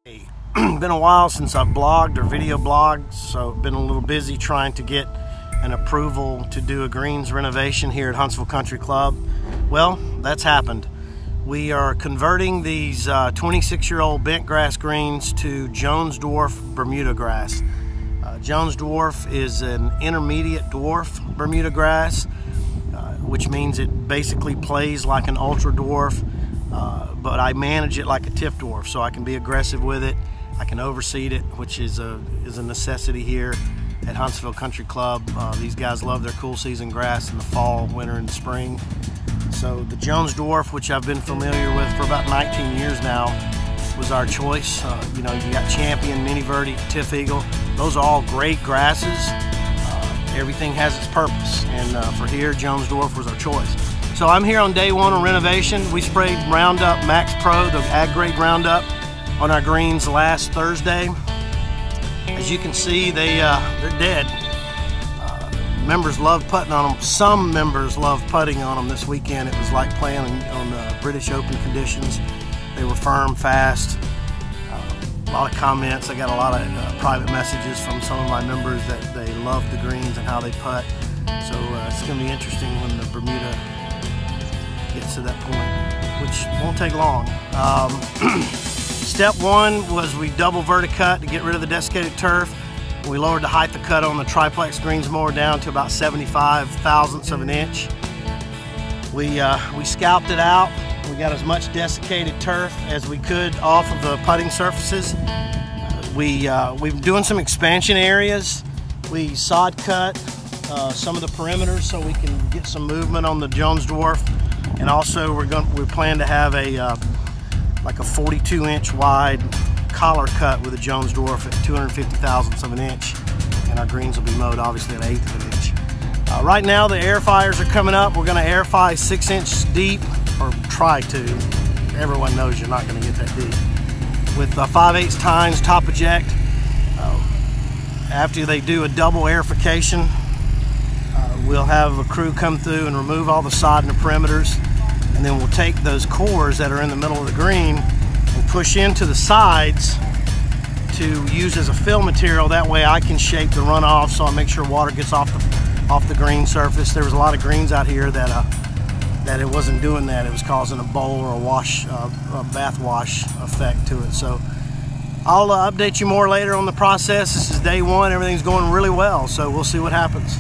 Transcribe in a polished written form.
Been a while since I've blogged or video blogged, so been a little busy trying to get an approval to do a greens renovation here at Huntsville Country Club. Well, that's happened. We are converting these 26-year-old bentgrass greens to Jones dwarf Bermuda grass. Jones dwarf is an intermediate dwarf Bermuda grass, which means it basically plays like an ultra dwarf, but I manage it like a tip dwarf, so I can be aggressive with it. I can overseed it, which is a necessity here at Huntsville Country Club. These guys love their cool season grass in the fall, winter, and spring. So the Jones dwarf, which I've been familiar with for about 19 years now, was our choice. You know, you got Champion, Mini Verde, Tiff Eagle. Those are all great grasses. Everything has its purpose, and for here, Jones dwarf was our choice. So I'm here on day one of renovation. We sprayed Roundup Max Pro, the ag grade Roundup, on our greens last Thursday. As you can see, they're dead. Members love putting on them. Some members love putting on them this weekend. It was like playing on British Open conditions. They were firm, fast. A lot of comments. I got a lot of private messages from some of my members that they love the greens and how they putt. So it's going to be interesting when the Bermuda gets to that point, which won't take long. Step one was we double verticut to get rid of the desiccated turf. We lowered the height of cut on the triplex greens mower down to about 75 thousandths of an inch. We scalped it out. We got as much desiccated turf as we could off of the putting surfaces. We've doing some expansion areas. We sod cut some of the perimeters so we can get some movement on the Jones dwarf, and also we plan to have like a 42-inch wide collar cut with a Jones dwarf at 250 thousandths of an inch, and our greens will be mowed obviously at 1/8 of an inch. Right now the air fires are coming up. We're going to air fire 6 inch deep, or try to. Everyone knows you're not going to get that deep. With 5/8 tines top eject. After they do a double airification, we'll have a crew come through and remove all the sod and the perimeters, and then we'll take those cores that are in the middle of the green and push into the sides to use as a fill material. That way I can shape the runoff so I make sure water gets off the green surface. There was a lot of greens out here that it wasn't doing that. It was causing a bowl or a wash, a bath wash effect to it. So I'll update you more later on the process. This is day one. Everything's going really well, so we'll see what happens.